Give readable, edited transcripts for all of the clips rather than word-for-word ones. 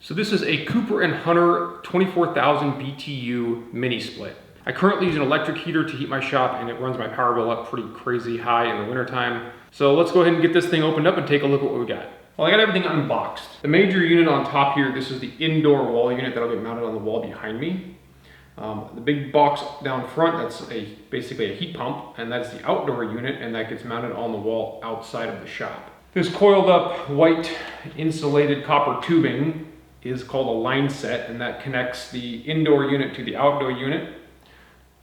So this is a Cooper & Hunter 24,000 BTU mini split. I currently use an electric heater to heat my shop and it runs my power bill up pretty crazy high in the wintertime. So let's go ahead and get this thing opened up and take a look at what we got. Well, I got everything unboxed. The major unit on top here, this is the indoor wall unit that'll get mounted on the wall behind me. The big box down front, that's basically a heat pump, and that's the outdoor unit, and that gets mounted on the wall outside of the shop. This coiled up white insulated copper tubing is called a line set, and that connects the indoor unit to the outdoor unit.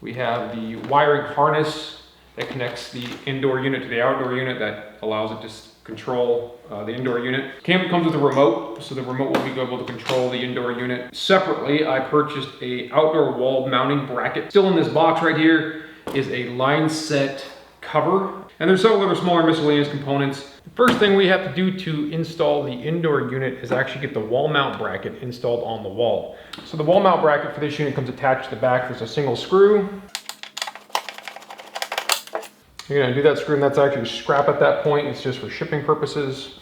We have the wiring harness that connects the indoor unit to the outdoor unit that allows it to control the indoor unit. Comes with a remote, so the remote will be able to control the indoor unit. Separately, I purchased a outdoor wall mounting bracket. Still in this box right here is a line set cover, and there's several other smaller miscellaneous components. The first thing we have to do to install the indoor unit is actually get the wall mount bracket installed on the wall. So the wall mount bracket for this unit comes attached to the back. There's a single screw. You're gonna do that screw, and that's actually scrap at that point. It's just for shipping purposes.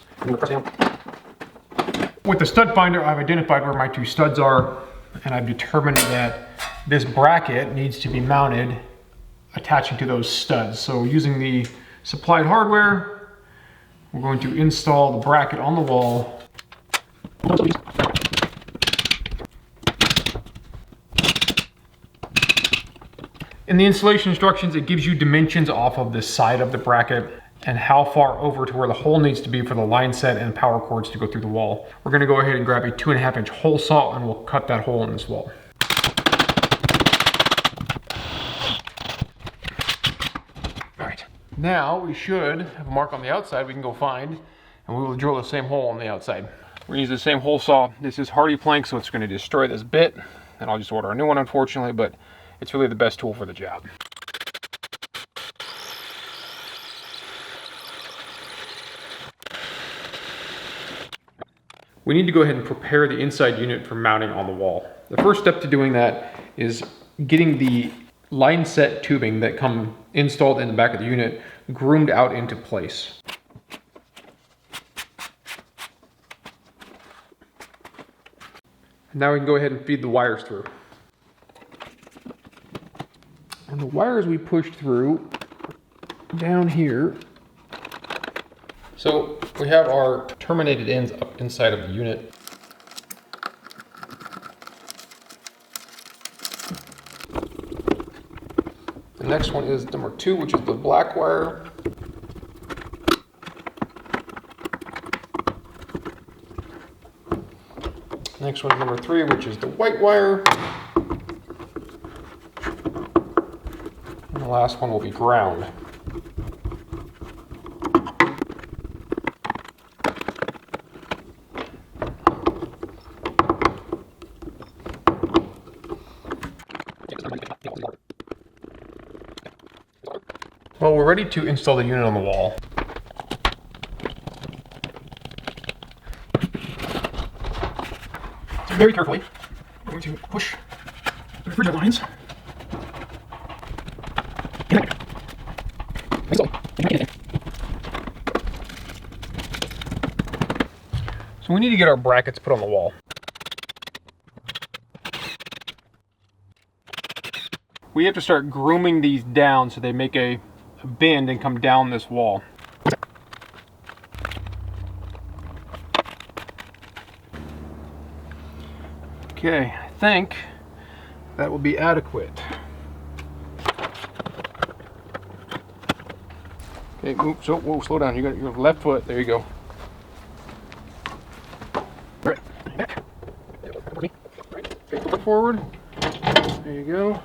With the stud finder, I've identified where my two studs are, and I've determined that this bracket needs to be mounted attaching to those studs. So using the supplied hardware, we're going to install the bracket on the wall. In the installation instructions, it gives you dimensions off of the side of the bracket and how far over to where the hole needs to be for the line set and power cords to go through the wall. We're gonna go ahead and grab a 2.5 inch hole saw and we'll cut that hole in this wall. All right, now we should have a mark on the outside we can go find, and we will drill the same hole on the outside. We're gonna use the same hole saw. This is hardy plank, so it's gonna destroy this bit, and I'll just order a new one, unfortunately, but it's really the best tool for the job. We need to go ahead and prepare the inside unit for mounting on the wall. The first step to doing that is getting the line set tubing that come installed in the back of the unit groomed out into place. Now we can go ahead and feed the wires through. And the wires we pushed through down here. So we have our terminated ends up inside of the unit. The next one is number 2, which is the black wire. Next one is number 3, which is the white wire. And the last one will be ground. Well, we're ready to install the unit on the wall. So very carefully, we're going to push the refrigerator lines. So we need to get our brackets put on the wall. We have to start grooming these down so they make a bend and come down this wall. Okay, I think that will be adequate. Okay, oops, oh, whoa, slow down. You got your left foot. There you go. Right, back. Right, forward. There you go.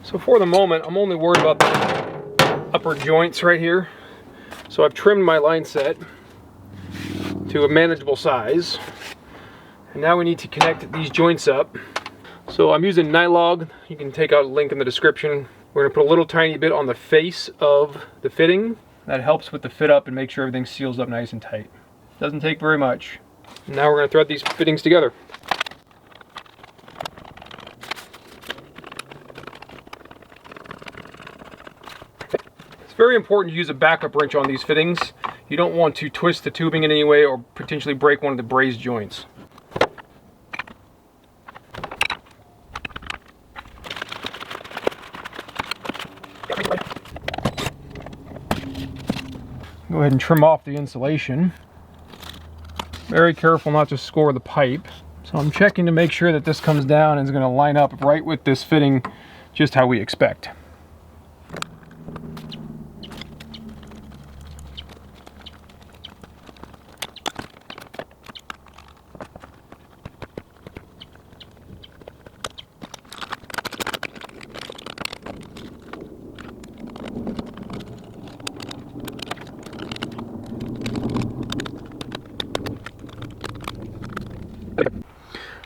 So for the moment, I'm only worried about the upper joints right here. So I've trimmed my line set to a manageable size. And now we need to connect these joints up. So I'm using Nylog. You can take out a link in the description. We're gonna put a little tiny bit on the face of the fitting. That helps with the fit up and make sure everything seals up nice and tight. Doesn't take very much. Now we're gonna thread these fittings together. It's very important to use a backup wrench on these fittings. You don't want to twist the tubing in any way or potentially break one of the braze joints. Go ahead and trim off the insulation. Very careful not to score the pipe. So I'm checking to make sure that this comes down and is going to line up right with this fitting, just how we expect.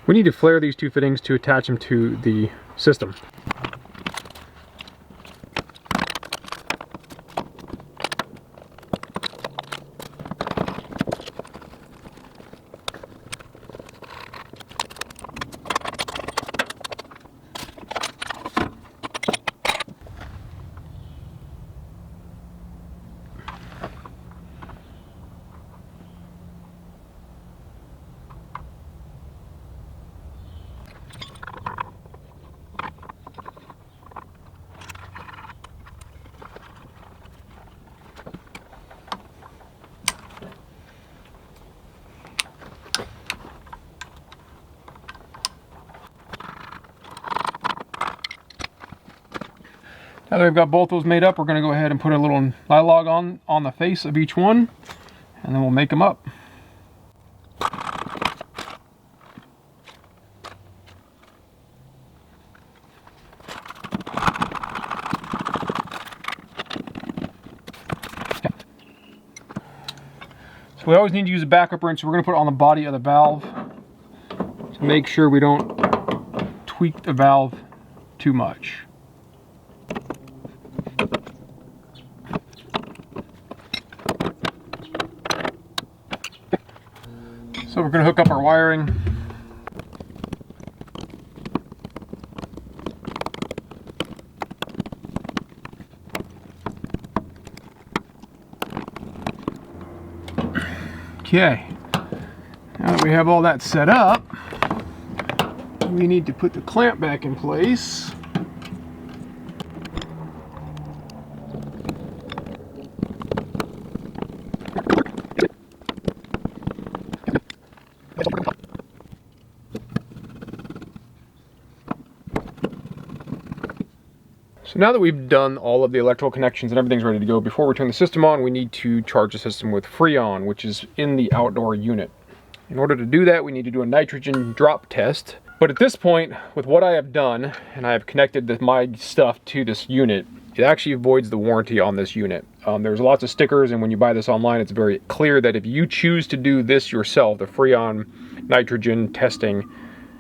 We need to flare these two fittings to attach them to the system. Now that we've got both those made up, we're going to go ahead and put a little nylog on the face of each one, and then we'll make them up. So we always need to use a backup wrench, so we're going to put it on the body of the valve to make sure we don't tweak the valve too much. So we're going to hook up our wiring. Okay, now that we have all that set up, we need to put the clamp back in place. So now that we've done all of the electrical connections and everything's ready to go, before we turn the system on, we need to charge the system with Freon, which is in the outdoor unit. In order to do that, we need to do a nitrogen drop test. But at this point, with what I have done, and I have connected my stuff to this unit, it actually voids the warranty on this unit. There's lots of stickers, and when you buy this online, it's very clear that if you choose to do this yourself, the Freon nitrogen testing,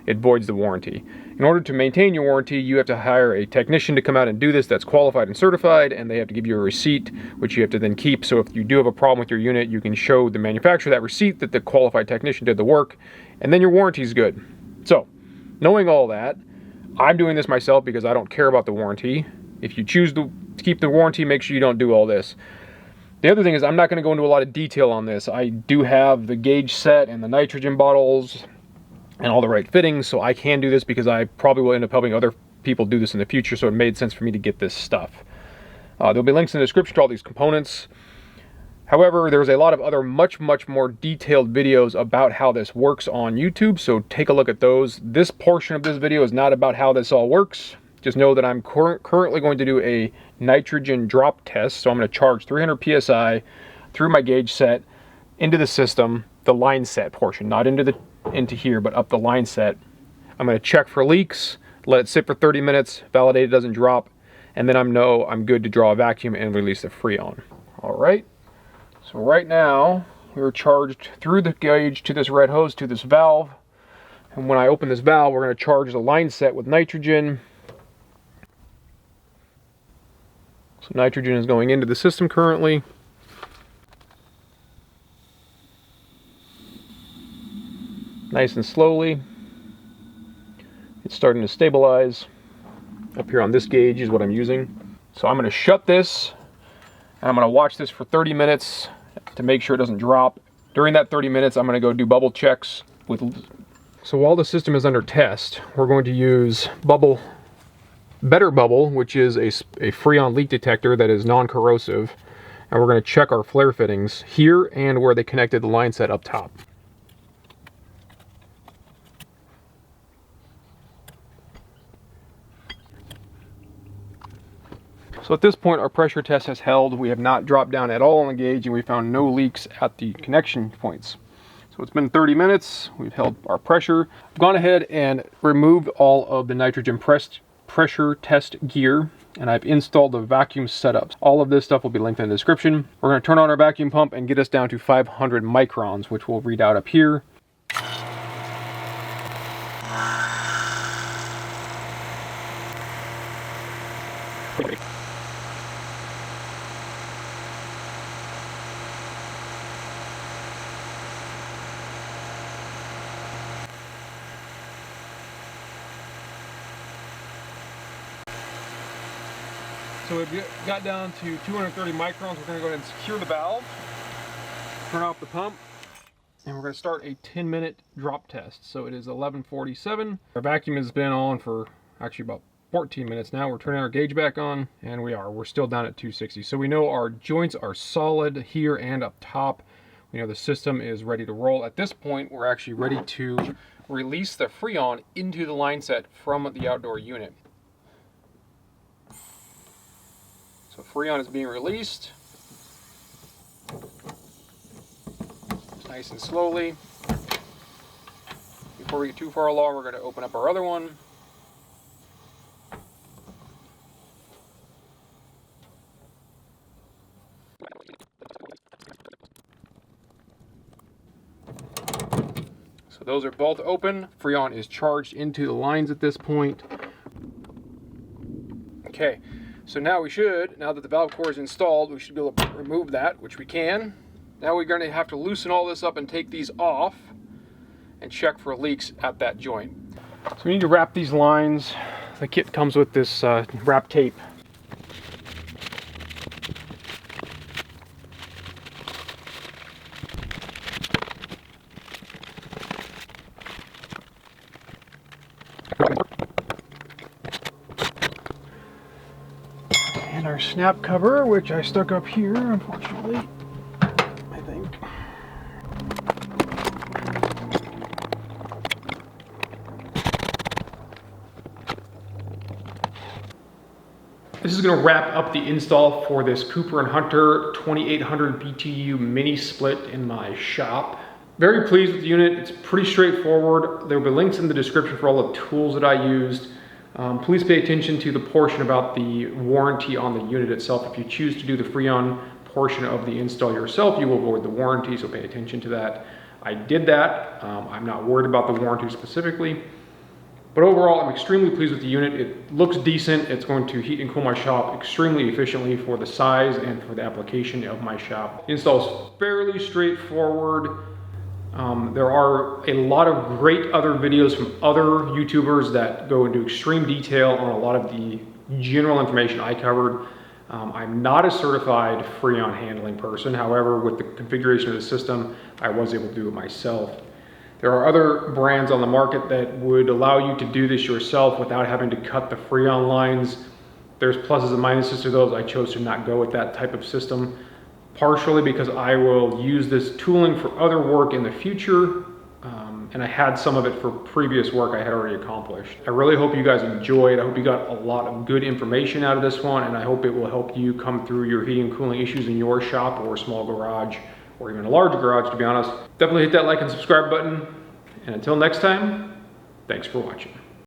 it voids the warranty. In order to maintain your warranty, you have to hire a technician to come out and do this that's qualified and certified, and they have to give you a receipt, which you have to then keep. So if you do have a problem with your unit, you can show the manufacturer that receipt that the qualified technician did the work, and then your warranty is good. So, knowing all that, I'm doing this myself because I don't care about the warranty. If you choose to keep the warranty, make sure you don't do all this. The other thing is, I'm not going to go into a lot of detail on this. I do have the gauge set and the nitrogen bottles and all the right fittings, so I can do this because I probably will end up helping other people do this in the future, so it made sense for me to get this stuff. There'll be links in the description to all these components. However, there's a lot of other much more detailed videos about how this works on YouTube, so take a look at those. This portion of this video is not about how this all works. Just know that I'm currently going to do a nitrogen drop test, so I'm going to charge 300 psi through my gauge set into the system, the line set portion, not into here, but up the line set. I'm going to check for leaks, let it sit for 30 minutes, validate it doesn't drop, and then I'm good to draw a vacuum and release the Freon. Alright, so right now we're charged through the gauge to this red hose to this valve, and when I open this valve, we're going to charge the line set with nitrogen. So nitrogen is going into the system currently. Nice and slowly. It's starting to stabilize. Up here on this gauge is what I'm using. So I'm going to shut this And I'm gonna watch this for 30 minutes to make sure it doesn't drop. During that 30 minutes, I'm gonna go do bubble checks with. So while the system is under test, we're going to use Better Bubble, which is a Freon leak detector that is non-corrosive. And we're gonna check our flare fittings here and where they connected the line set up top. So at this point, our pressure test has held. We have not dropped down at all on the gauge, and we found no leaks at the connection points. So it's been 30 minutes. We've held our pressure. I've gone ahead and removed all of the nitrogen pressure test gear, and I've installed the vacuum setups. All of this stuff will be linked in the description. We're going to turn on our vacuum pump and get us down to 500 microns, which we'll read out up here. So we've got down to 230 microns. We're going to go ahead and secure the valve, turn off the pump, and we're going to start a 10-minute drop test. So it is 11:47. Our vacuum has been on for actually about 14 minutes now. We're turning our gauge back on, and we're still down at 260. So we know our joints are solid here and up top. We know the system is ready to roll. At this point, we're actually ready to release the Freon into the line set from the outdoor unit. So Freon is being released. Nice and slowly. Before we get too far along, we're going to open up our other one. So those are both open. Freon is charged into the lines at this point. Okay. So now now that the valve core is installed, we should be able to remove that, which we can. Now we're going to have to loosen all this up and take these off and check for leaks at that joint. So we need to wrap these lines. The kit comes with this wrap tape. And our snap cover, which I stuck up here, unfortunately, I think. This is going to wrap up the install for this Cooper & Hunter 2800 BTU mini split in my shop. Very pleased with the unit. It's pretty straightforward. There will be links in the description for all the tools that I used. Please pay attention to the portion about the warranty on the unit itself. If you choose to do the Freon portion of the install yourself, you will avoid the warranty, so pay attention to that. I did that. I'm not worried about the warranty specifically. But overall, I'm extremely pleased with the unit. It looks decent. It's going to heat and cool my shop extremely efficiently for the size and for the application of my shop. The install is fairly straightforward. There are a lot of great other videos from other YouTubers that go into extreme detail on a lot of the general information I covered. I'm not a certified Freon handling person. However, with the configuration of the system, I was able to do it myself. There are other brands on the market that would allow you to do this yourself without having to cut the Freon lines. There's pluses and minuses to those. I chose to not go with that type of system, partially because I will use this tooling for other work in the future, and I had some of it for previous work I had already accomplished. I really hope you guys enjoyed. I hope you got a lot of good information out of this one, and I hope it will help you come through your heating and cooling issues in your shop or a small garage, or even a large garage, to be honest. Definitely hit that like and subscribe button, and until next time, thanks for watching.